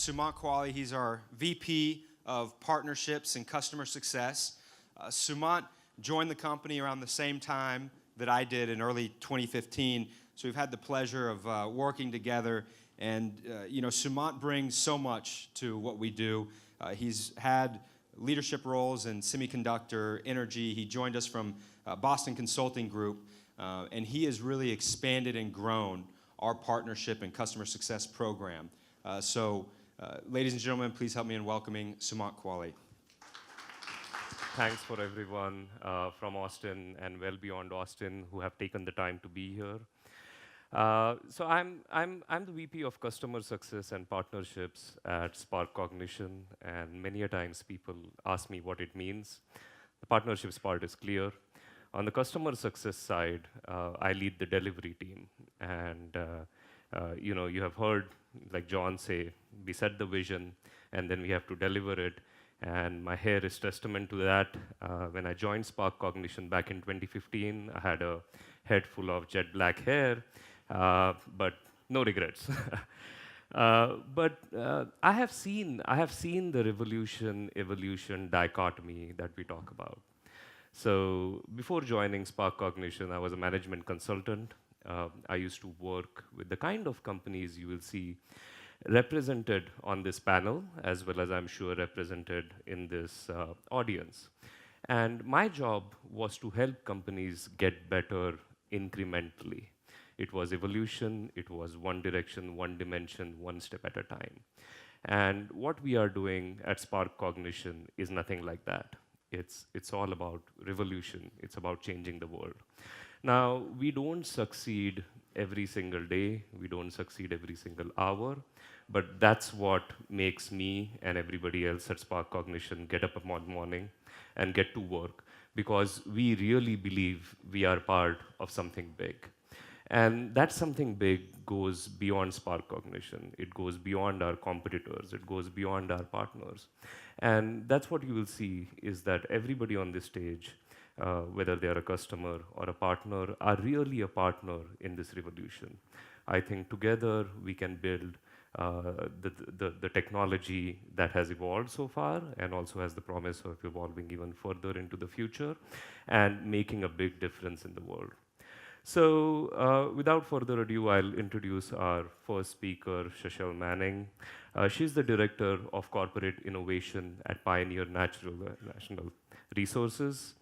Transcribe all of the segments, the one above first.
Sumant Quali. He's our VP of Partnerships and Customer Success. Sumant joined the company around the same time that I did in early 2015. So we've had the pleasure of working together. And Sumant brings so much to what we do. He's had leadership roles in semiconductor, energy. He joined us from Boston Consulting Group. And he has really expanded and grown our partnership and customer success program. Ladies and gentlemen, please help me in welcoming Sumant Quali. Thanks for everyone from Austin and well beyond Austin who have taken the time to be here. So I'm the VP of Customer Success and Partnerships at Spark Cognition, and many a times people ask me what it means. The partnerships part is clear. On the customer success side, I lead the delivery team, and you have heard, like John say, we set the vision, and then we have to deliver it. And my hair is testament to that. When I joined Spark Cognition back in 2015, I had a head full of jet black hair, but no regrets. But I have seen the revolution-evolution dichotomy that we talk about. So before joining Spark Cognition, I was a management consultant. I used to work with the kind of companies you will see represented on this panel, as well as I'm sure represented in this audience. And my job was to help companies get better incrementally. It was evolution, it was one direction, one dimension, one step at a time. And what we are doing at Spark Cognition is nothing like that. It's all about revolution. It's about changing the world. Now, we don't succeed every single day. We don't succeed every single hour. But that's what makes me and everybody else at Spark Cognition get up one morning and get to work, because we really believe we are part of something big. And that something big goes beyond Spark Cognition. It goes beyond our competitors. It goes beyond our partners. And that's what you will see, is that everybody on this stage, whether they are a customer or a partner, are really a partner in this revolution. I think together we can build the technology that has evolved so far and also has the promise of evolving even further into the future and making a big difference in the world. So without further ado, I'll introduce our first speaker, Shirley Manning. She's the Director of Corporate Innovation at Pioneer National Resources.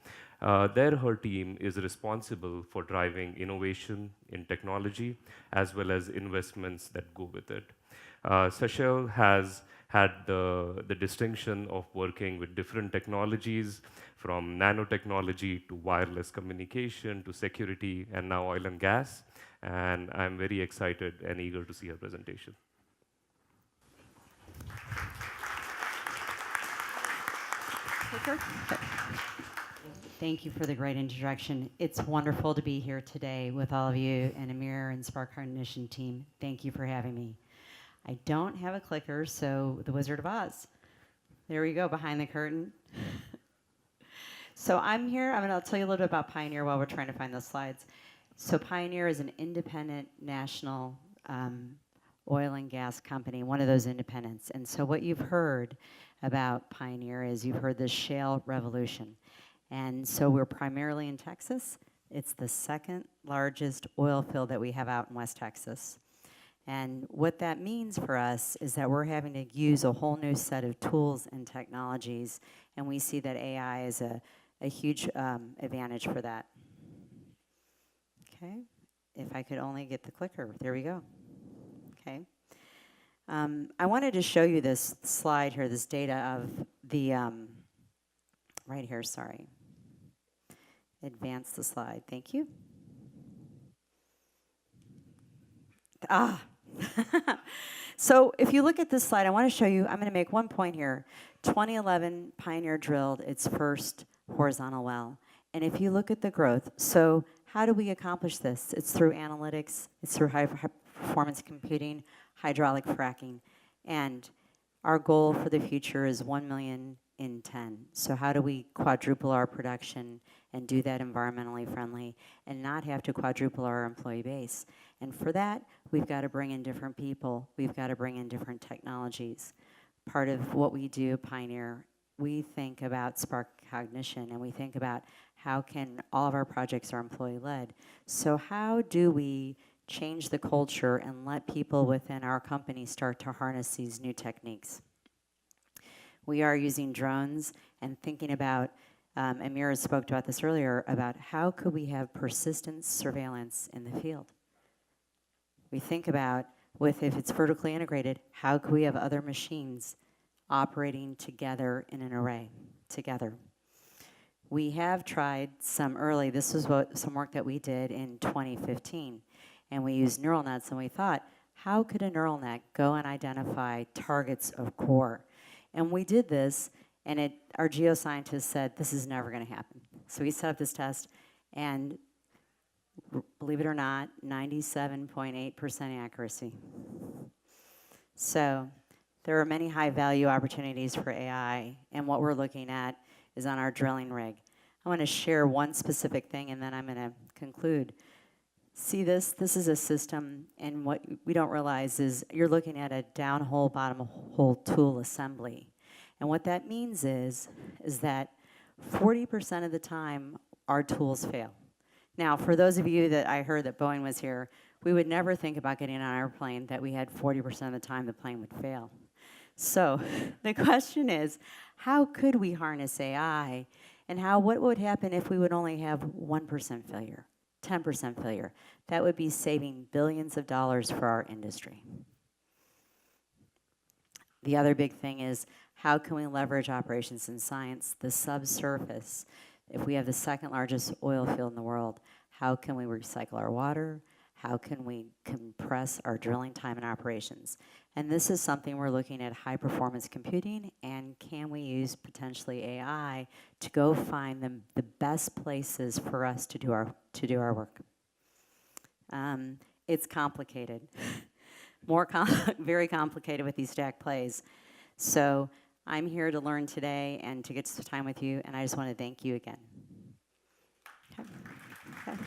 There, her team is responsible for driving innovation in technology, as well as investments that go with it. Shirley has had the distinction of working with different technologies, from nanotechnology to wireless communication to security, and now oil and gas. And I'm very excited and eager to see her presentation. Thank you for the great introduction. It's wonderful to be here today with all of you and Amir and Spark Cognition team. Thank you for having me. I don't have a clicker, so the Wizard of Oz. There we go, behind the curtain. So I'm here. I'll tell you a little bit about Pioneer while we're trying to find those slides. So Pioneer is an independent national oil and gas company, one of those independents. And so what you've heard about Pioneer is you've heard the shale revolution. And so we're primarily in Texas. It's the second largest oil field that we have out in West Texas. And what that means for us is that we're having to use a whole new set of tools and technologies, and we see that AI is a huge advantage for that. Okay, if I could only get the clicker. There we go. Okay. I wanted to show you this slide here, this data of the, right here, sorry. Advance the slide, thank you. So if you look at this slide, I want to show you, I'm going to make one point here. 2011, Pioneer drilled its first horizontal well. And if you look at the growth, so how do we accomplish this? It's through analytics, it's through high performance computing, hydraulic fracking. And our goal for the future is 1 million in 10. So how do we quadruple our production and do that environmentally friendly and not have to quadruple our employee base? And for that, we've got to bring in different people. We've got to bring in different technologies. Part of what we do at Pioneer, we think about Spark Cognition, and we think about how can all of our projects are employee-led. So how do we change the culture and let people within our company start to harness these new techniques? We are using drones and thinking about, Amira spoke about this earlier, about how could we have persistent surveillance in the field? We think about, if it's vertically integrated, how could we have other machines operating together in an array, together? We have tried some early, this was some work that we did in 2015, and we used neural nets, and we thought, how could a neural net go and identify targets of core? And we did this, and our geoscientists said, this is never going to happen. So we set up this test, and believe it or not, 97.8% accuracy. So there are many high-value opportunities for AI, and what we're looking at is on our drilling rig. I want to share one specific thing, and then I'm going to conclude. See this? This is a system, and what we don't realize is you're looking at a down-hole, bottom-hole tool assembly. And what that means is that 40% of the time, our tools fail. Now, for those of you that I heard that Boeing was here, we would never think about getting on an airplane that we had 40% of the time the plane would fail. So the question is, how could we harness AI, and what would happen if we would only have 1% failure? 10% failure. That would be saving billions of dollars for our industry. The other big thing is, how can we leverage operations in science, the subsurface? If we have the second largest oil field in the world, how can we recycle our water? How can we compress our drilling time and operations? And this is something we're looking at, high performance computing, and can we use potentially AI to go find the best places for us to do our work? It's complicated, very complicated with these stack plays. So I'm here to learn today and to get some time with you, and I just want to thank you again. Okay. Okay.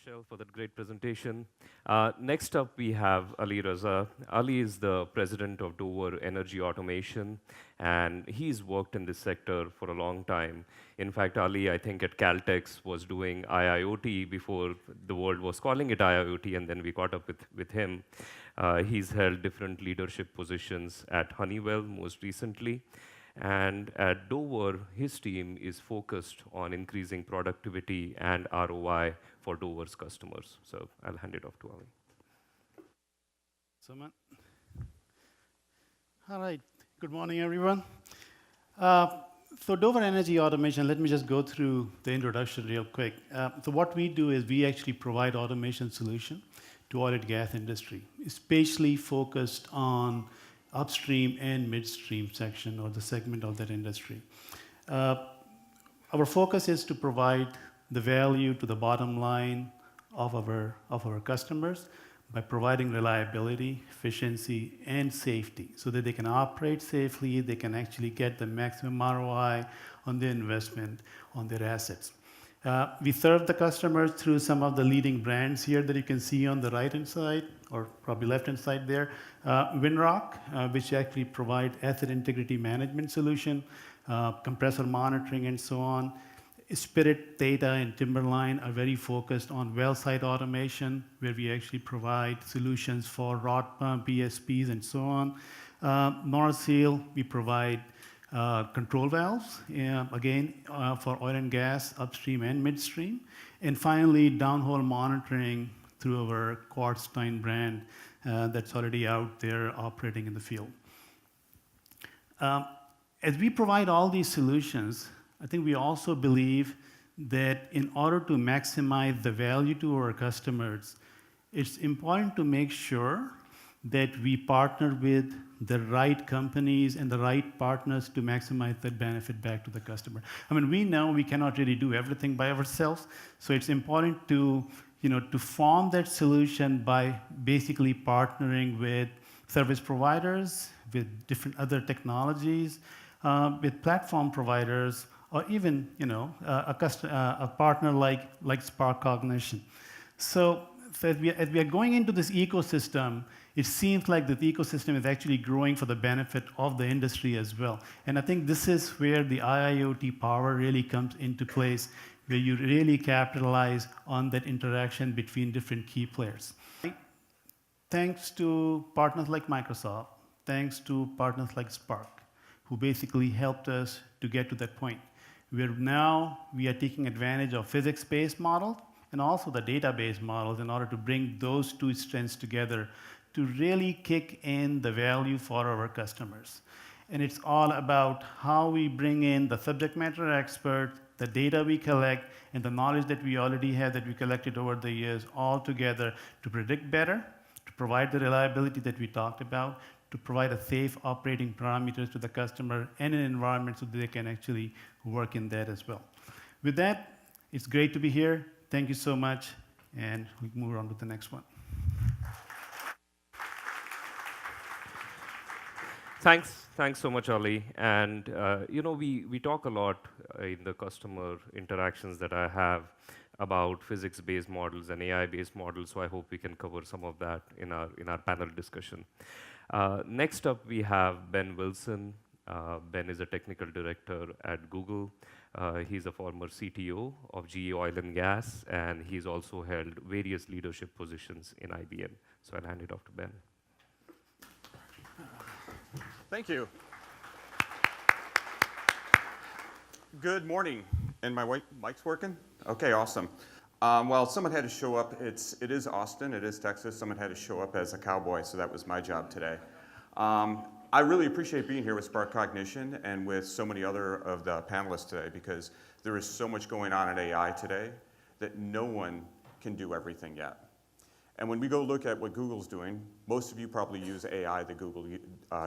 Shirley, for that great presentation. Next up, we have Ali Raza. Ali is the president of Dover Energy Automation, and he's worked in this sector for a long time. In fact, Ali, I think at Caltex, was doing IIOT before the world was calling it IIoT, and then we caught up with him. He's held different leadership positions at Honeywell most recently. And at Dover, his team is focused on increasing productivity and ROI for Dover's customers. So I'll hand it off to Ali. All right. Good morning, everyone. So Dover Energy Automation, let me just go through the introduction real quick. So what we do is we actually provide automation solution to oil and gas industry, especially focused on upstream and midstream section or the segment of that industry. Our focus is to provide the value to the bottom line of our customers by providing reliability, efficiency, and safety so that they can operate safely, they can actually get the maximum ROI on their investment on their assets. We serve the customers through some of the leading brands here that you can see on the right-hand side, or probably left-hand side there. Windrock, which actually provide asset integrity management solution, compressor monitoring, and so on. Spirit Data and Timberline are very focused on well site automation, where we actually provide solutions for rod pump, ESPs, and so on. North Seal, we provide control valves, again, for oil and gas, upstream and midstream. And finally, downhole monitoring through our Quartzstein brand that's already out there operating in the field. As we provide all these solutions, I think we also believe that in order to maximize the value to our customers, it's important to make sure that we partner with the right companies and the right partners to maximize that benefit back to the customer. I mean, we know we cannot really do everything by ourselves, so it's important to form that solution by basically partnering with service providers, with different other technologies, with platform providers, or even a partner like Spark Cognition. So as we are going into this ecosystem, it seems like the ecosystem is actually growing for the benefit of the industry as well. And I think this is where the IIoT power really comes into place, where you really capitalize on that interaction between different key players. Thanks to partners like Microsoft, thanks to partners like Spark, who basically helped us to get to that point, where now we are taking advantage of physics-based models and also the database models in order to bring those two strengths together to really kick in the value for our customers. And it's all about how we bring in the subject matter expert, the data we collect, and the knowledge that we already have that we collected over the years all together to predict better, to provide the reliability that we talked about, to provide a safe operating parameters to the customer and an environment so that they can actually work in that as well. With that, it's great to be here. Thank you so much, and we can move on to the next one. Thanks so much, Ali. And we talk a lot in the customer interactions that I have about physics-based models and AI-based models. So I hope we can cover some of that in our panel discussion. Next up, we have Ben Wilson. Ben is a technical director at Google. He's a former CTO of GE Oil and Gas, and he's also held various leadership positions in IBM. So I'll hand it off to Ben. Thank you. Good morning. And my mic's working? Okay, awesome. Well, someone had to show up. It is Austin. It is Texas. Someone had to show up as a cowboy, so that was my job today. I really appreciate being here with Spark Cognition and with so many other of the panelists today, because there is so much going on in AI today that no one can do everything yet. And when we go look at what Google's doing, most of you probably use AI that Google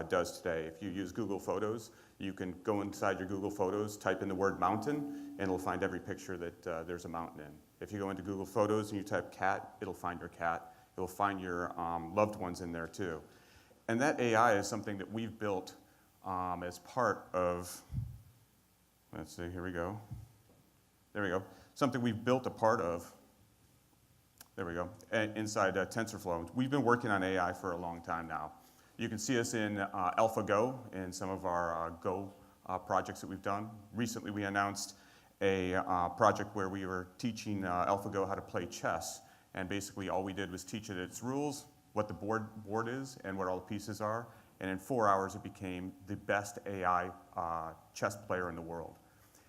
does today. If you use Google Photos, you can go inside your Google Photos, type in the word mountain, and it'll find every picture that there's a mountain in. If you go into Google Photos and you type cat, it'll find your cat. It'll find your loved ones in there too. And that AI is something that we've built as part of, let's see, here we go. There we go. Something we've built a part of. There we go, inside TensorFlow. We've been working on AI for a long time now. You can see us in AlphaGo in some of our Go projects that we've done. Recently, we announced a project where we were teaching AlphaGo how to play chess. And basically, all we did was teach it its rules, what the board is, and what all the pieces are. And in 4 hours, it became the best AI chess player in the world.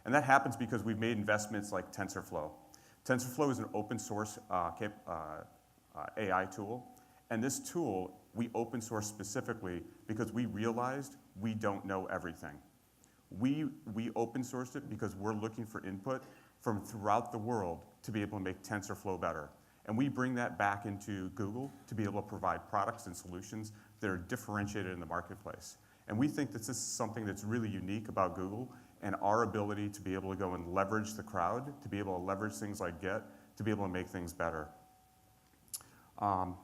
And that happens because we've made investments like TensorFlow. TensorFlow is an open source AI tool, and this tool we open source specifically because we realized we don't know everything. We open sourced it because we're looking for input from throughout the world to be able to make TensorFlow better. And we bring that back into Google to be able to provide products and solutions that are differentiated in the marketplace. And we think that this is something that's really unique about Google and our ability to be able to go and leverage the crowd, to be able to leverage things like Git, to be able to make things better. Hello?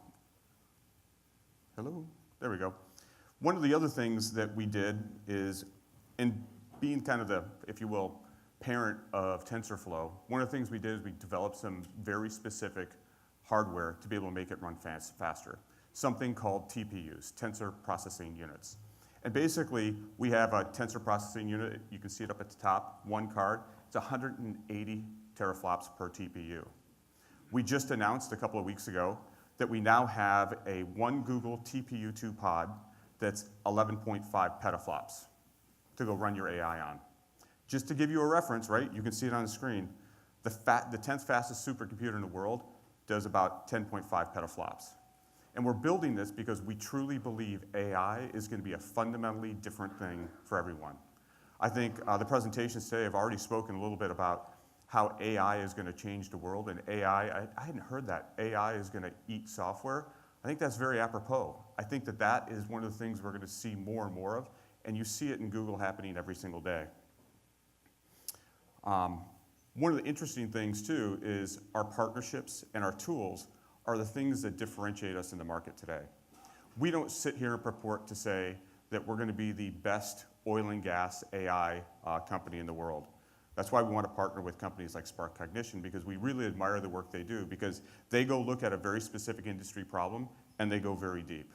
There we go. One of the other things that we did is, in being kind of the, if you will, parent of TensorFlow, one of the things we did is we developed some very specific hardware to be able to make it run faster. Something called TPUs, Tensor Processing Units. And basically, we have a tensor processing unit. You can see it up at the top, one card. It's 180 teraflops per TPU. We just announced a couple of weeks ago that we now have a one Google TPU2 pod that's 11.5 petaflops to go run your AI on. Just to give you a reference, right? You can see it on the screen. The 10th fastest supercomputer in the world does about 10.5 petaflops. And we're building this because we truly believe AI is going to be a fundamentally different thing for everyone. I think the presentations today have already spoken a little bit about how AI is going to change the world. And AI, I hadn't heard that. AI is going to eat software. I think that's very apropos. I think that that is one of the things we're going to see more and more of. And you see it in Google happening every single day. One of the interesting things, too, is our partnerships and our tools are the things that differentiate us in the market today. We don't sit here and purport to say that we're going to be the best oil and gas AI company in the world. That's why we want to partner with companies like Spark Cognition, because we really admire the work they do, because they go look at a very specific industry problem and they go very deep.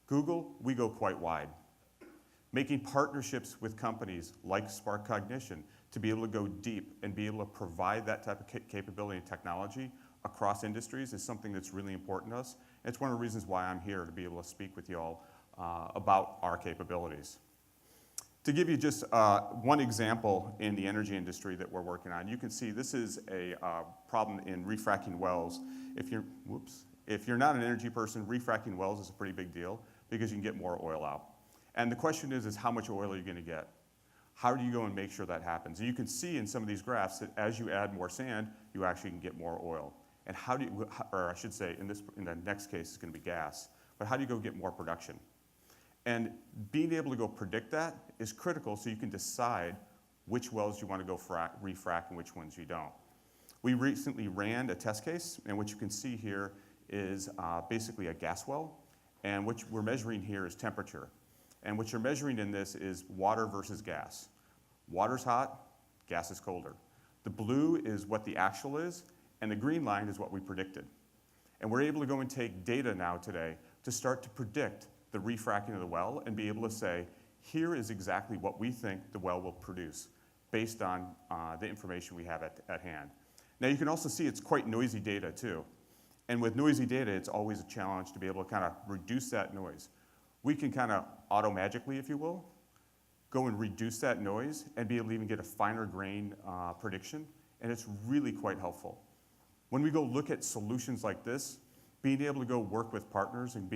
Google, we go quite wide. Making partnerships with companies like Spark Cognition to be able to go deep and be able to provide that type of capability and technology across industries is something that's really important to us. And it's one of the reasons why I'm here, to be able to speak with you all about our capabilities. To give you just one example in the energy industry that we're working on, you can see this is a problem in refracking wells. If you're not an energy person, refracking wells is a pretty big deal because you can get more oil out. And the question is how much oil are you going to get? How do you go and make sure that happens? And you can see in some of these graphs that as you add more sand, you actually can get more oil. And how do you, or I should say, in the next case, it's going to be gas. But how do you go get more production? And being able to go predict that is critical so you can decide which wells you want to go refrac and which ones you don't. We recently ran a test case, and what you can see here is basically a gas well, and what we're measuring here is temperature. And what you're measuring in this is water versus gas. Water's hot, gas is colder. The blue is what the actual is, and the green line is what we predicted. And we're able to go and take data now today to start to predict the refracking of the well and be able to say, here is exactly what we think the well will produce based on the information we have at hand. Now you can also see it's quite noisy data too. And with noisy data, it's always a challenge to be able to kind of reduce that noise. We can kind of auto-magically, if you will, go and reduce that noise and be able to even get a finer grain prediction, and it's really quite helpful. When we go look at solutions like this, being able to go work with partners and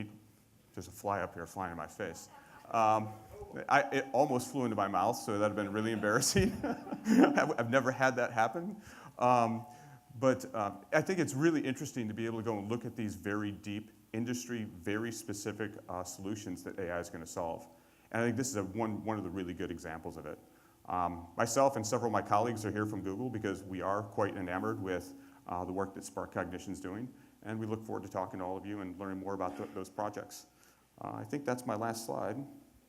there's a fly up here flying in my face. It almost flew into my mouth, so that would have been really embarrassing. I've never had that happen. But I think it's really interesting to be able to go and look at these very deep industry, very specific solutions that AI is going to solve. And I think this is one of the really good examples of it. Myself and several of my colleagues are here from Google because we are quite enamored with the work that Spark Cognition is doing. And we look forward to talking to all of you and learning more about those projects. I think that's my last slide.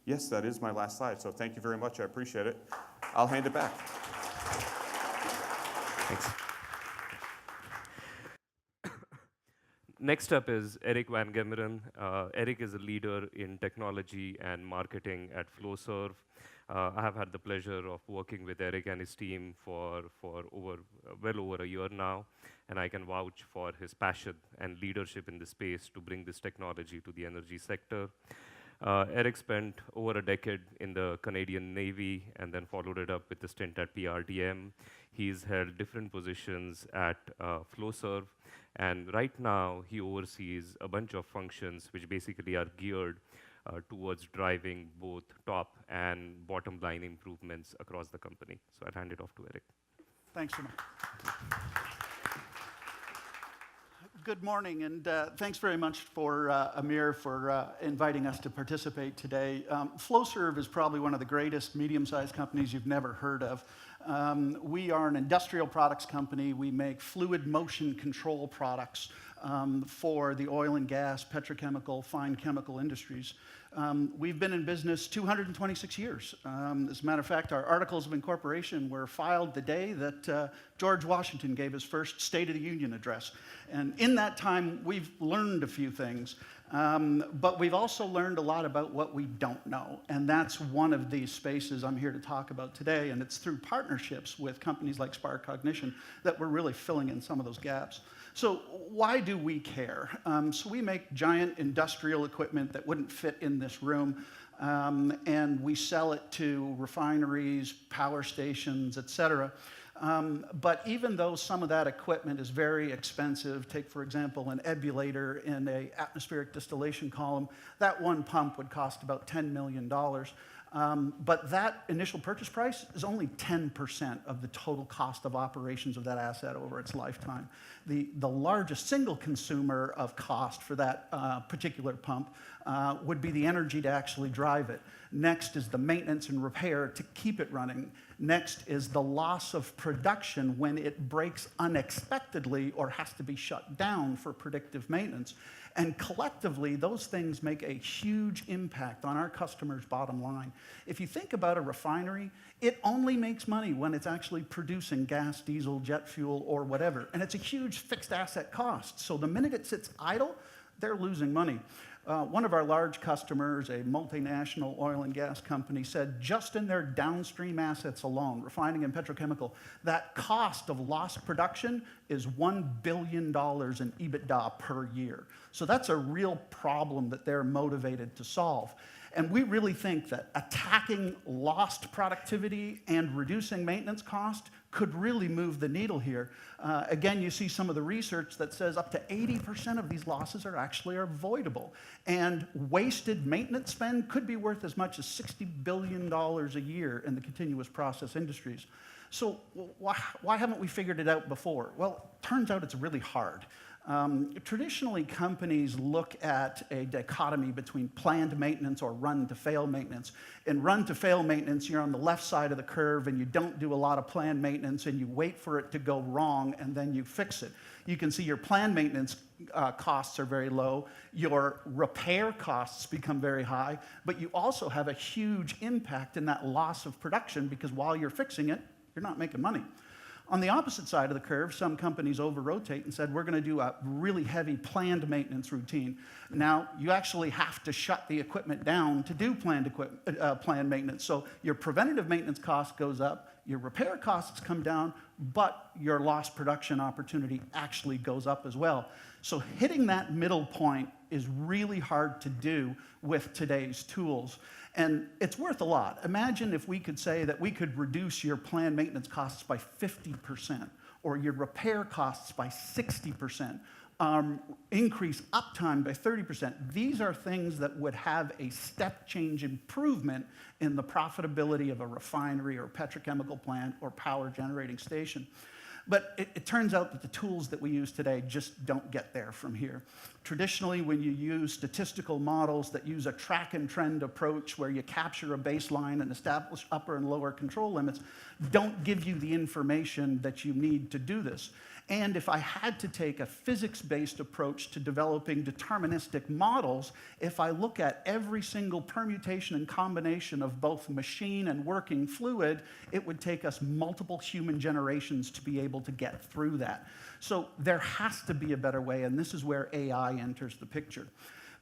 Yes, that is my last slide. So thank you very much. I appreciate it. I'll hand it back. Thanks. Next up is Eric Van Gemeren. Eric is a leader in technology and marketing at Floserv. I have had the pleasure of working with Eric and his team for well over a year now, and I can vouch for his passion and leadership in this space to bring this technology to the energy sector. Eric spent over a decade in the Canadian Navy and then followed it up with a stint at PRDM. He's held different positions at Floserv, and right now he oversees a bunch of functions which basically are geared towards driving both top and bottom line improvements across the company. So I'll hand it off to Eric. Thanks so much. Good morning, and thanks very much for Amir for inviting us to participate today. Floserv is probably one of the greatest medium-sized companies you've never heard of. We are an industrial products company. We make fluid motion control products for the oil and gas, petrochemical, fine chemical industries. We've been in business 226 years. As a matter of fact, our articles of incorporation were filed the day that George Washington gave his first State of the Union address. And in that time, we've learned a few things. But we've also learned a lot about what we don't know. And that's one of these spaces I'm here to talk about today. And it's through partnerships with companies like Spark Cognition that we're really filling in some of those gaps. So why do we care? So we make giant industrial equipment that wouldn't fit in this room. And we sell it to refineries, power stations, et cetera. But even though some of that equipment is very expensive, take, for example, an ebulator in an atmospheric distillation column, that one pump would cost about $10 million. But that initial purchase price is only 10% of the total cost of operations of that asset over its lifetime. The largest single consumer of cost for that particular pump would be the energy to actually drive it. Next is the maintenance and repair to keep it running. Next is the loss of production when it breaks unexpectedly or has to be shut down for predictive maintenance. And collectively, those things make a huge impact on our customers' bottom line. If you think about a refinery, it only makes money when it's actually producing gas, diesel, jet fuel, or whatever. And it's a huge fixed asset cost. So the minute it sits idle, they're losing money. One of our large customers, a multinational oil and gas company, said just in their downstream assets alone, refining and petrochemical, that cost of lost production is $1 billion in EBITDA per year. So that's a real problem that they're motivated to solve. And we really think that attacking lost productivity and reducing maintenance cost could really move the needle here. Again, you see some of the research that says up to 80% of these losses are actually avoidable. And wasted maintenance spend could be worth as much as $60 billion a year in the continuous process industries. So why haven't we figured it out before? Well, it turns out it's really hard. Traditionally, companies look at a dichotomy between planned maintenance or run-to-fail maintenance. In run-to-fail maintenance, you're on the left side of the curve and you don't do a lot of planned maintenance and you wait for it to go wrong and then you fix it. You can see your planned maintenance costs are very low, your repair costs become very high, but you also have a huge impact in that loss of production because while you're fixing it, you're not making money. On the opposite side of the curve, some companies over-rotate and said, we're going to do a really heavy planned maintenance routine. Now, you actually have to shut the equipment down to do planned maintenance. So your preventative maintenance cost goes up, your repair costs come down, but your lost production opportunity actually goes up as well. So hitting that middle point is really hard to do with today's tools. And it's worth a lot. Imagine if we could say that we could reduce your planned maintenance costs by 50%, or your repair costs by 60%, increase uptime by 30%. These are things that would have a step change improvement in the profitability of a refinery or petrochemical plant or power generating station. But it turns out that the tools that we use today just don't get there from here. Traditionally, when you use statistical models that use a track and trend approach where you capture a baseline and establish upper and lower control limits, don't give you the information that you need to do this. And if I had to take a physics-based approach to developing deterministic models, if I look at every single permutation and combination of both machine and working fluid, it would take us multiple human generations to be able to get through that. So there has to be a better way, and this is where AI enters the picture.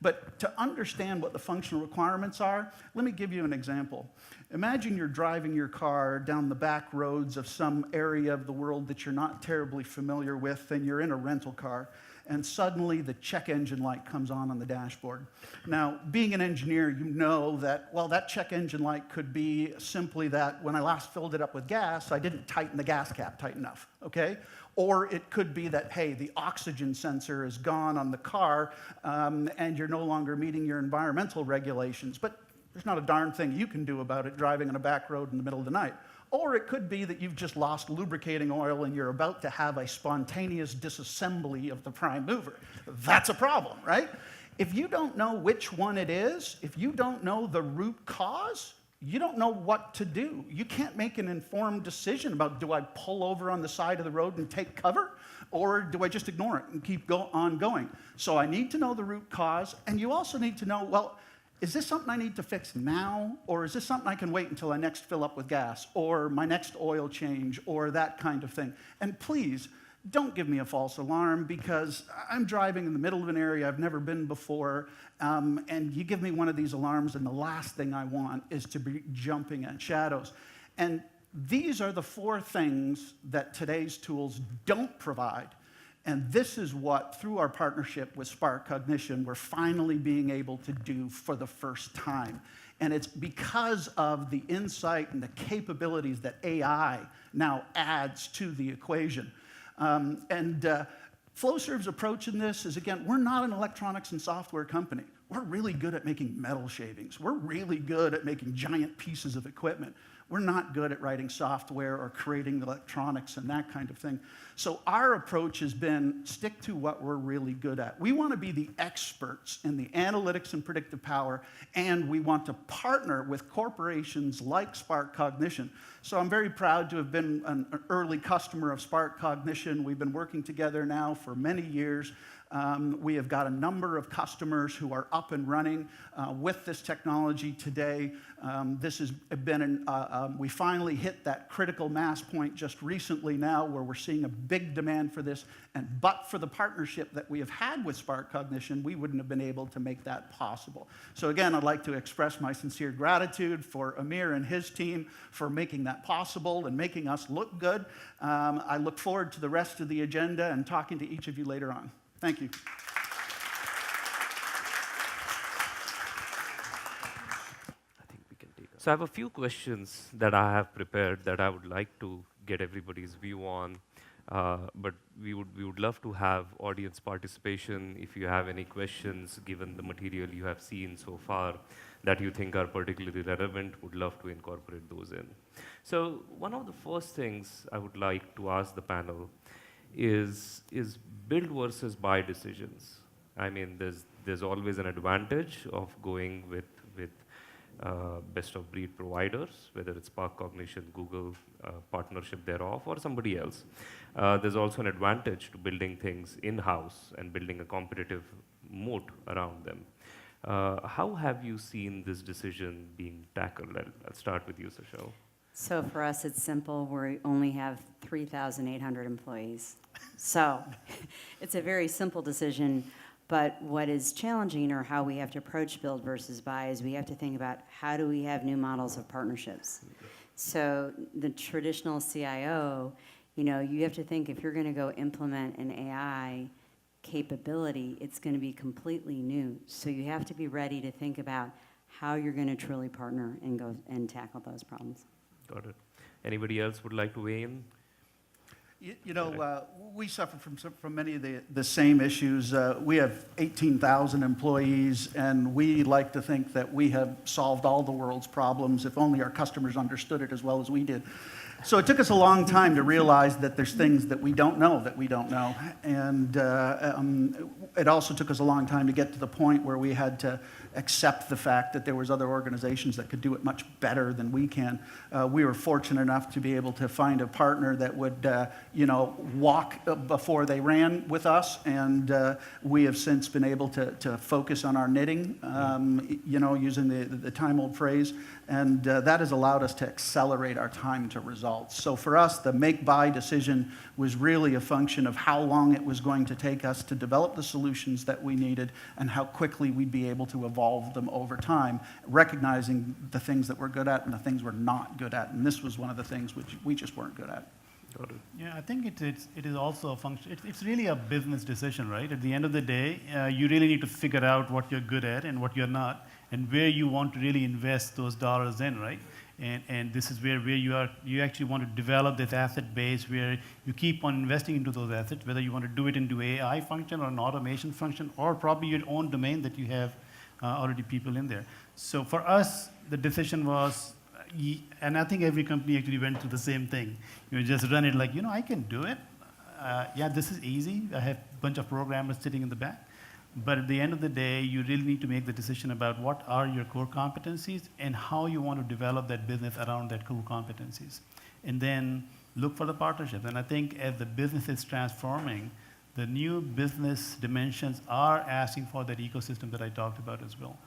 But to understand what the functional requirements are, let me give you an example. Imagine you're driving your car down the back roads of some area of the world that you're not terribly familiar with, and you're in a rental car, and suddenly the check engine light comes on the dashboard. Now, being an engineer, you know that, well, that check engine light could be simply that when I last filled it up with gas, I didn't tighten the gas cap tight enough, okay? Or it could be that, hey, the oxygen sensor is gone on the car, and you're no longer meeting your environmental regulations. But there's not a darn thing you can do about it driving on a back road in the middle of the night. Or it could be that you've just lost lubricating oil and you're about to have a spontaneous disassembly of the prime mover. That's a problem, right? If you don't know which one it is, if you don't know the root cause, you don't know what to do. You can't make an informed decision about, do I pull over on the side of the road and take cover? Or do I just ignore it and keep on going? So I need to know the root cause, and you also need to know, well, is this something I need to fix now, or is this something I can wait until I next fill up with gas, or my next oil change, or that kind of thing? And please, don't give me a false alarm, because I'm driving in the middle of an area I've never been before, and you give me one of these alarms, and the last thing I want is to be jumping at shadows. And these are the four things that today's tools don't provide. And this is what, through our partnership with Spark Cognition, we're finally being able to do for the first time. And it's because of the insight and the capabilities that AI now adds to the equation. Floserv's approach in this is, again, we're not an electronics and software company. We're really good at making metal shavings. We're really good at making giant pieces of equipment. We're not good at writing software or creating electronics and that kind of thing. So our approach has been stick to what we're really good at. We want to be the experts in the analytics and predictive power, and we want to partner with corporations like Spark Cognition. So I'm very proud to have been an early customer of Spark Cognition. We've been working together now for many years. We have got a number of customers who are up and running with this technology today. This has been, we finally hit that critical mass point just recently now where we're seeing a big demand for this. And but for the partnership that we have had with Spark Cognition, we wouldn't have been able to make that possible. So again, I'd like to express my sincere gratitude for Amir and his team for making that possible and making us look good. I look forward to the rest of the agenda and talking to each of you later on. Thank you. So I have a few questions that I have prepared that I would like to get everybody's view on, but we would love to have audience participation. If you have any questions, given the material you have seen so far that you think are particularly relevant, would love to incorporate those in. So one of the first things I would like to ask the panel is build versus buy decisions. I mean, there's always an advantage of going with best of breed providers, whether it's Spark Cognition, Google, partnership thereof, or somebody else. There's also an advantage to building things in-house and building a competitive moat around them. How have you seen this decision being tackled? I'll start with you, Sushil. So for us, it's simple. We only have 3,800 employees. So it's a very simple decision. But what is challenging, or how we have to approach build versus buy, is we have to think about how do we have new models of partnerships. So the traditional CIO, you have to think if you're going to go implement an AI capability, it's going to be completely new. So you have to be ready to think about how you're going to truly partner and go and tackle those problems. Got it. Anybody else would like to weigh in? We suffer from many of the same issues. We have 18,000 employees, and we like to think that we have solved all the world's problems, if only our customers understood it as well as we did. So it took us a long time to realize that there's things that we don't know. And it also took us a long time to get to the point where we had to accept the fact that there was other organizations that could do it much better than we can. We were fortunate enough to be able to find a partner that would, walk before they ran with us, and we have since been able to focus on our knitting, using the time-old phrase, and that has allowed us to accelerate our time to results. So for us, the make-buy decision was really a function of how long it was going to take us to develop the solutions that we needed and how quickly we'd be able to evolve them over time, recognizing the things that we're good at and the things we're not good at. And this was one of the things which we just weren't good at. Yeah, I think it is also a function. It's really a business decision, right? At the end of the day, you really need to figure out what you're good at and what you're not, and where you want to really invest those dollars in, right? And this is where you actually want to develop this asset base where you keep on investing into those assets, whether you want to do it into AI function or an automation function, or probably your own domain that you have already people in there. So for us, the decision was, and I think every company actually went through the same thing. You just run it like, I can do it. Yeah, this is easy. I have a bunch of programmers sitting in the back. But at the end of the day, you really need to make the decision about what are your core competencies and how you want to develop that business around that core competencies. And then look for the partnerships. And I think as the business is transforming, the new business dimensions are asking for that ecosystem that I talked about as well.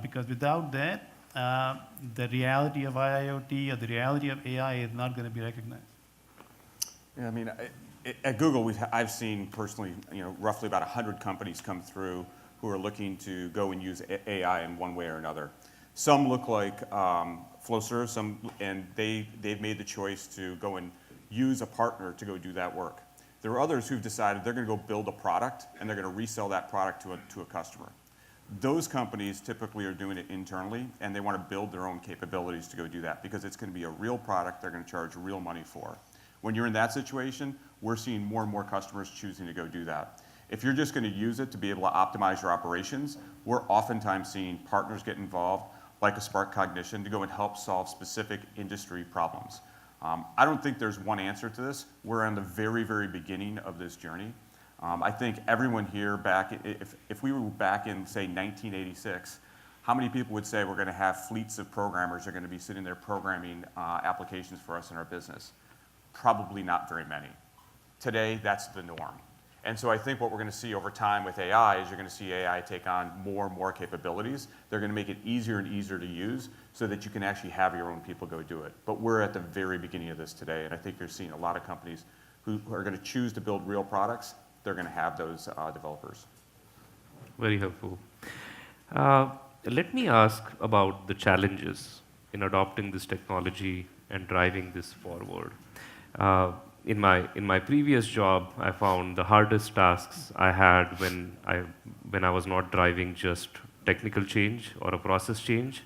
Because without that, the reality of IIoT or the reality of AI is not going to be recognized. Yeah, I mean, at Google, I've seen personally, roughly about 100 companies come through who are looking to go and use AI in one way or another. Some look like Floserv, and they've made the choice to go and use a partner to go do that work. There are others who've decided they're going to go build a product, and they're going to resell that product to a customer. Those companies typically are doing it internally, and they want to build their own capabilities to go do that because it's going to be a real product they're going to charge real money for. When you're in that situation, we're seeing more and more customers choosing to go do that. If you're just going to use it to be able to optimize your operations, we're oftentimes seeing partners get involved. like a Spark Cognition, to go and help solve specific industry problems. I don't think there's one answer to this. We're on the very, very beginning of this journey. I think everyone here if we were back in, say, 1986, how many people would say we're going to have fleets of programmers that are going to be sitting there programming applications for us in our business? Probably not very many. Today, that's the norm. And so I think what we're going to see over time with AI is you're going to see AI take on more and more capabilities. They're going to make it easier and easier to use so that you can actually have your own people go do it. But we're at the very beginning of this today, and I think you're seeing a lot of companies who are going to choose to build real products. They're going to have those developers. Very helpful. Let me ask about the challenges in adopting this technology and driving this forward. In my previous job, I found the hardest tasks I had when I was not driving just technical change or a process change,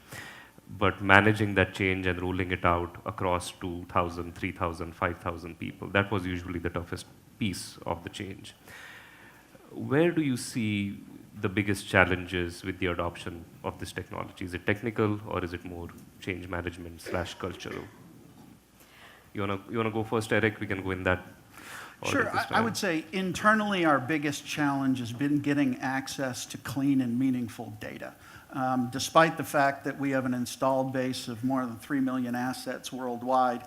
but managing that change and rolling it out across 2,000, 3,000, 5,000 people. That was usually the toughest piece of the change. Where do you see the biggest challenges with the adoption of this technology? Is it technical, or is it more change management / cultural? You wanna go first, Eric? We can go in that order. Sure. I would say internally our biggest challenge has been getting access to clean and meaningful data. Despite the fact that we have an installed base of more than 3 million assets worldwide,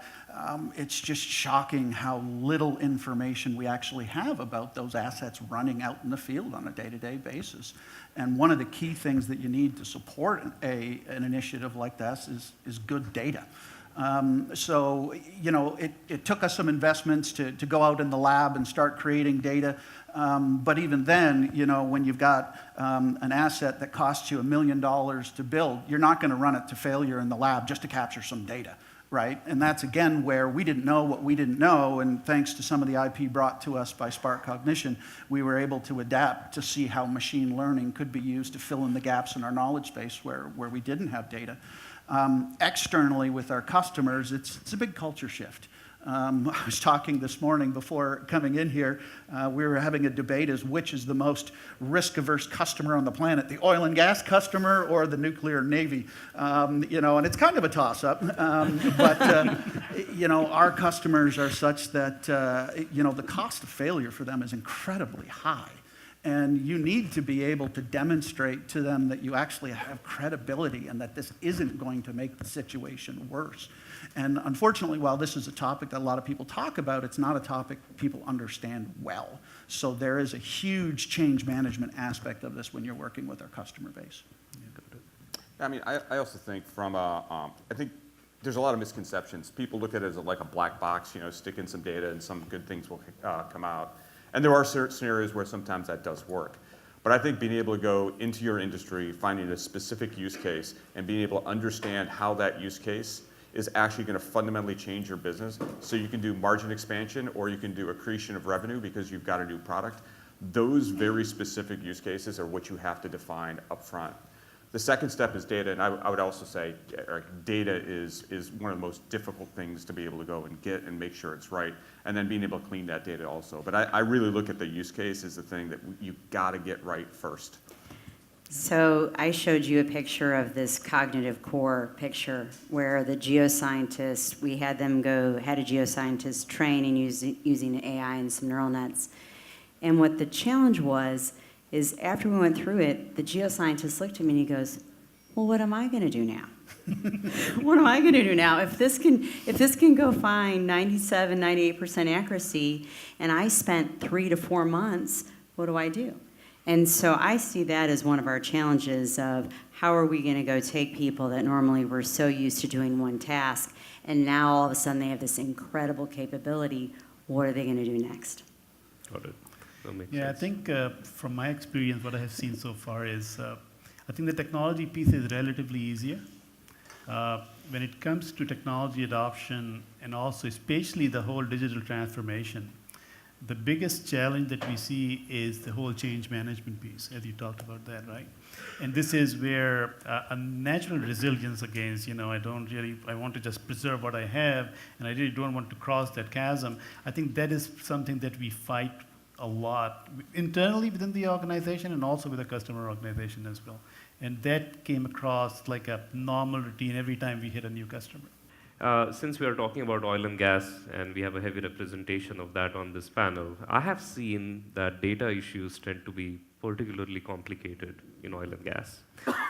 it's just shocking how little information we actually have about those assets running out in the field on a day-to-day basis. And one of the key things that you need to support an initiative like this is good data. So, you know, it took us some investments to go out in the lab and start creating data. But even then, you know, when you've got an asset that costs you $1 million to build, you're not going to run it to failure in the lab just to capture some data, right? And that's, again, where we didn't know what we didn't know. And thanks to some of the IP brought to us by Spark Cognition, we were able to adapt to see how machine learning could be used to fill in the gaps in our knowledge base where we didn't have data. Externally with our customers, it's a big culture shift. I was talking this morning before coming in here, we were having a debate as which is the most risk-averse customer on the planet, the oil and gas customer or the nuclear navy. You know, and it's kind of a toss-up, but you know, our customers are such that you know, the cost of failure for them is incredibly high. And you need to be able to demonstrate to them that you actually have credibility and that this isn't going to make the situation worse. And unfortunately, while this is a topic that a lot of people talk about, it's not a topic people understand well. So there is a huge change management aspect of this when you're working with our customer base. I mean, I also think I think there's a lot of misconceptions. People look at it as like a black box, you know, stick in some data and some good things will come out. And there are certain scenarios where sometimes that does work. But I think being able to go into your industry, finding a specific use case, and being able to understand how that use case is actually going to fundamentally change your business, so you can do margin expansion or you can do accretion of revenue because you've got a new product. Those very specific use cases are what you have to define up front. The second step is data, and I would also say data is one of the most difficult things to be able to go and get and make sure it's right, and then being able to clean that data also. But I really look at the use case as the thing that you've got to get right first. So I showed you a picture of this cognitive core picture where the geoscientists, we had them had a geoscientist train and using AI and some neural nets. And what the challenge was is after we went through it, the geoscientist looked at me and he goes, well, what am I going to do now? What am I going to do now? If this can go find 97, 98% accuracy, and I spent 3 to 4 months, what do I do? And so I see that as one of our challenges of how are we going to go take people that normally were so used to doing one task, and now all of a sudden they have this incredible capability. What are they going to do next? Got it. That makes Yeah, sense. I think from my experience, what I have seen so far is I think the technology piece is relatively easier. When it comes to technology adoption and also especially the whole digital transformation, the biggest challenge that we see is the whole change management piece, as you talked about that, right? And this is where a natural resilience against, you know, I want to just preserve what I have, and I really don't want to cross that chasm. I think that is something that we fight a lot internally within the organization and also with the customer organization as well. And that came across like a normal routine every time we hit a new customer. Since we are talking about oil and gas, and we have a heavy representation of that on this panel, I have seen that data issues tend to be particularly complicated in oil and gas.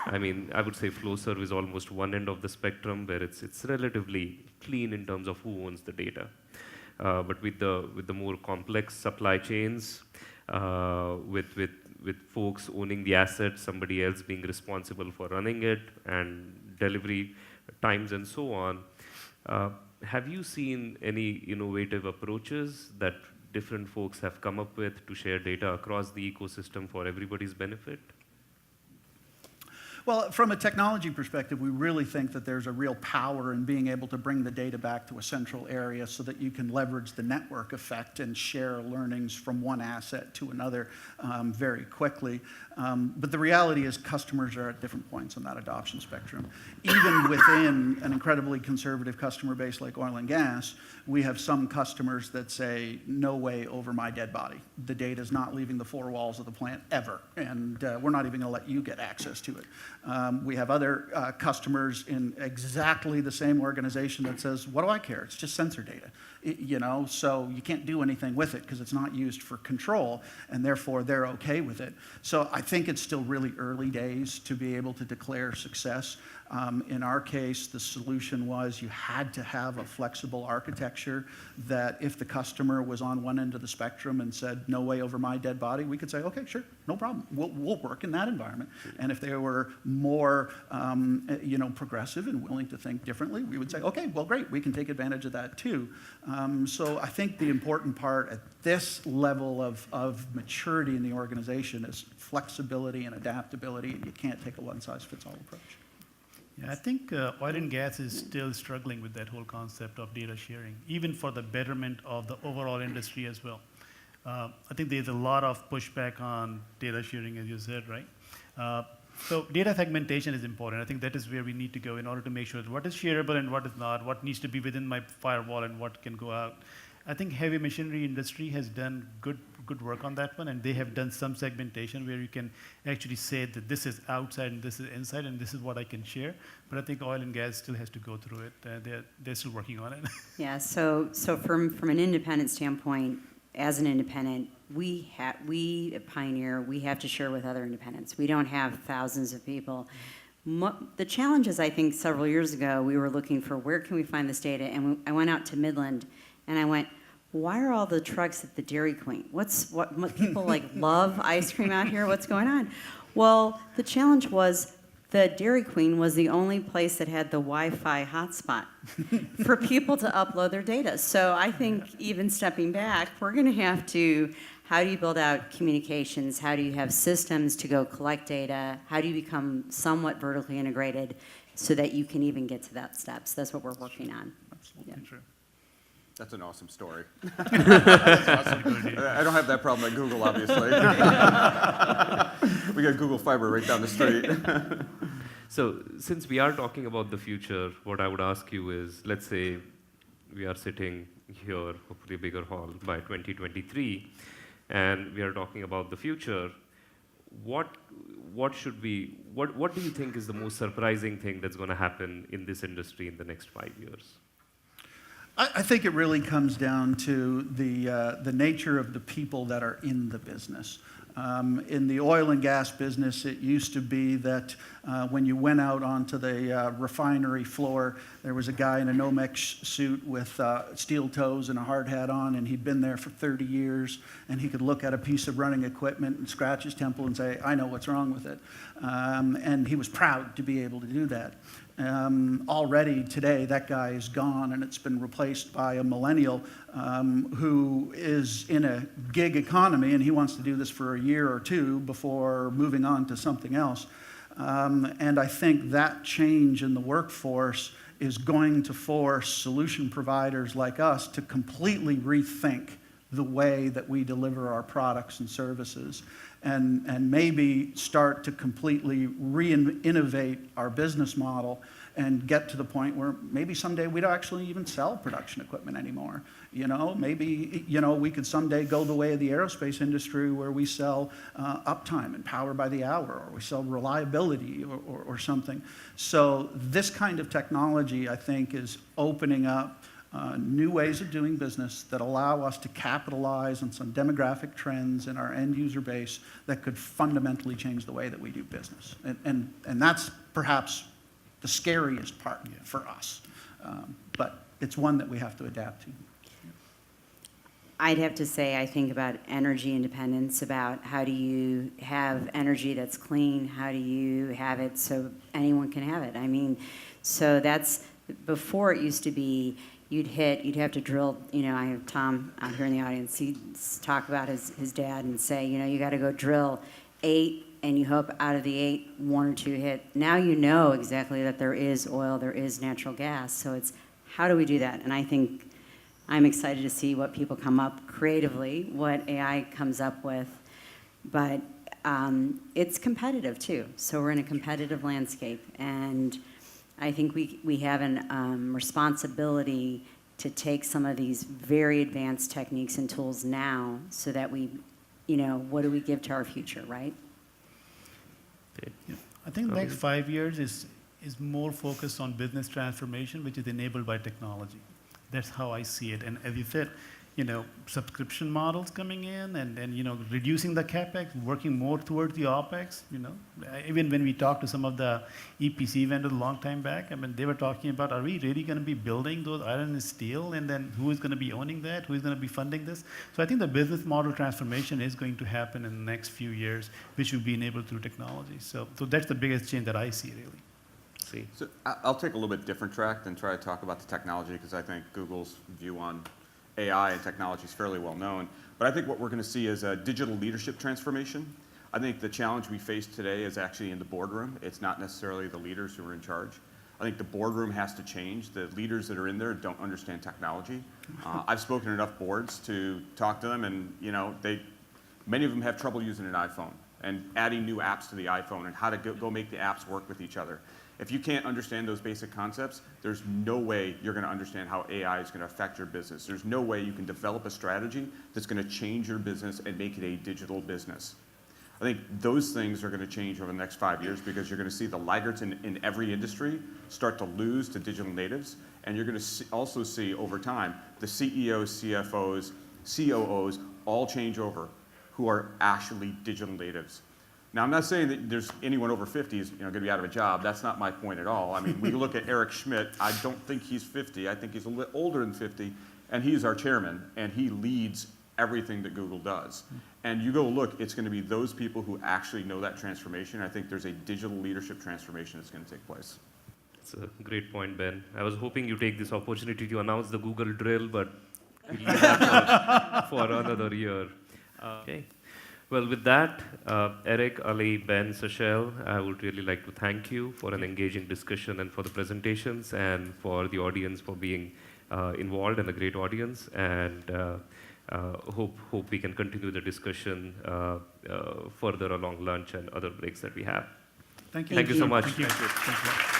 I mean, I would say Floserv is almost one end of the spectrum where it's relatively clean in terms of who owns the data. But with the more complex supply chains, with folks owning the asset, somebody else being responsible for running it, and delivery times and so on, have you seen any innovative approaches that different folks have come up with to share data across the ecosystem for everybody's benefit? Well, from a technology perspective, we really think that there's a real power in being able to bring the data back to a central area so that you can leverage the network effect and share learnings from one asset to another very quickly. But the reality is customers are at different points on that adoption spectrum. Even within an incredibly conservative customer base like oil and gas, we have some customers that say, no way over my dead body. The data is not leaving the four walls of the plant ever, and we're not even going to let you get access to it. We have other customers in exactly the same organization that says, what do I care? It's just sensor data. So you can't do anything with it because it's not used for control, and therefore they're okay with it. So I think it's still really early days to be able to declare success. In our case, the solution was you had to have a flexible architecture that if the customer was on one end of the spectrum and said, no way over my dead body, we could say, okay, sure, no problem. We'll work in that environment. And if they were more progressive and willing to think differently, we would say, okay, well, great, we can take advantage of that too. So I think the important part at this level of maturity in the organization is flexibility and adaptability, and you can't take a one-size-fits-all approach. Yeah, I think oil and gas is still struggling with that whole concept of data sharing, even for the betterment of the overall industry as well. I think there's a lot of pushback on data sharing, as you said, right? So data segmentation is important. I think that is where we need to go in order to make sure what is shareable and what is not, what needs to be within my firewall and what can go out. I think heavy machinery industry has done good work on that one, and they have done some segmentation where you can actually say that this is outside and this is inside and this is what I can share. But I think oil and gas still has to go through it. They're still working on it. Yeah, so from an independent standpoint, as an independent, we at Pioneer, we have to share with other independents. We don't have thousands of people. The challenge is, I think several years ago, we were looking for where can we find this data, and I went out to Midland, and I went, why are all the trucks at the Dairy Queen? What people like love ice cream out here? What's going on? Well, the challenge was the Dairy Queen was the only place that had the Wi-Fi hotspot for people to upload their data. So I think even stepping back, we're going to have to, how do you build out communications? How do you have systems to go collect data? How do you become somewhat vertically integrated so that you can even get to that steps? That's what we're working on. Absolutely true. That's an awesome story. That's awesome. I don't have that problem at Google, obviously. We got Google Fiber right down the street. So since we are talking about the future, what I would ask you is, let's say we are sitting here, hopefully a bigger hall, by 2023, and we are talking about the future. What do you think is the most surprising thing that's going to happen in this industry in the next 5 years? I think it really comes down to the nature of the people that are in the business. In the oil and gas business, it used to be that when you went out onto the refinery floor, there was a guy in a Nomex suit with steel toes and a hard hat on, and he'd been there for 30 years, and he could look at a piece of running equipment and scratch his temple and say, I know what's wrong with it. And he was proud to be able to do that. Already today, that guy is gone, and it's been replaced by a millennial who is in a gig economy, and he wants to do this for a year or two before moving on to something else. And I think that change in the workforce is going to force solution providers like us to completely rethink the way that we deliver our products and services, and maybe start to completely re-innovate our business model and get to the point where maybe someday we don't actually even sell production equipment anymore. Maybe, we could someday go the way of the aerospace industry where we sell uptime and power by the hour, or we sell reliability or something. So this kind of technology, I think, is opening up new ways of doing business that allow us to capitalize on some demographic trends in our end user base that could fundamentally change the way that we do business. And that's perhaps the scariest part for us. But it's one that we have to adapt to. I'd have to say, I think about energy independence, about how do you have energy that's clean, how do you have it so anyone can have it. I mean, so that's, before it used to be, you'd have to drill, I have Tom out here in the audience, he'd talk about his dad and say, you got to go drill 8, and you hope out of the 8, 1 or 2 hit. Now you know exactly that there is oil, there is natural gas, so it's, how do we do that? And I think I'm excited to see what people come up creatively, what AI comes up with, but it's competitive too. So we're in a competitive landscape, and I think we have a responsibility to take some of these very advanced techniques and tools now so that we, what do we give to our future, right? Yeah. I think the next 5 years is more focused on business transformation, which is enabled by technology. That's how I see it. And as you said, subscription models coming in and reducing the CapEx, working more towards the OpEx, Even when we talked to some of the EPC vendors a long time back, they were talking about, are we really going to be building those iron and steel? And then who is going to be owning that? Who is going to be funding this? So I think the business model transformation is going to happen in the next few years, which will be enabled through technology. So that's the biggest change that I see, really. So I'll take a little bit different track than try to talk about the technology, because I think Google's view on AI and technology is fairly well known. But I think what we're going to see is a digital leadership transformation. I think the challenge we face today is actually in the boardroom. It's not necessarily the leaders who are in charge. I think the boardroom has to change. The leaders that are in there don't understand technology. I've spoken to enough boards to talk to them, and many of them have trouble using an iPhone and adding new apps to the iPhone and how to go make the apps work with each other. If you can't understand those basic concepts, there's no way you're going to understand how AI is going to affect your business. There's no way you can develop a strategy that's going to change your business and make it a digital business. I think those things are going to change over the next 5 years, because you're going to see the laggards in every industry start to lose to digital natives, and you're going to also see over time the CEOs, CFOs, COOs all change over who are actually digital natives. Now, I'm not saying that there's anyone over 50 is going to be out of a job. That's not my point at all. I mean, when you look at Eric Schmidt, I don't think he's 50. I think he's a little older than 50, and he's our chairman, and he leads everything that Google does. And you go look, it's going to be those people who actually know that transformation. I think there's a digital leadership transformation that's going to take place. It's a great point, Ben. I was hoping you take this opportunity to announce the Google drill, but we'll leave that for another year. Okay. Well, with that, Eric, Ali, Ben, Sachel, I would really like to thank you for an engaging discussion and for the presentations, and for the audience for being involved, and a great audience. And hope we can continue the discussion further along lunch and other breaks that we have. Thank you. Thank you so much. Thank you. Thank you.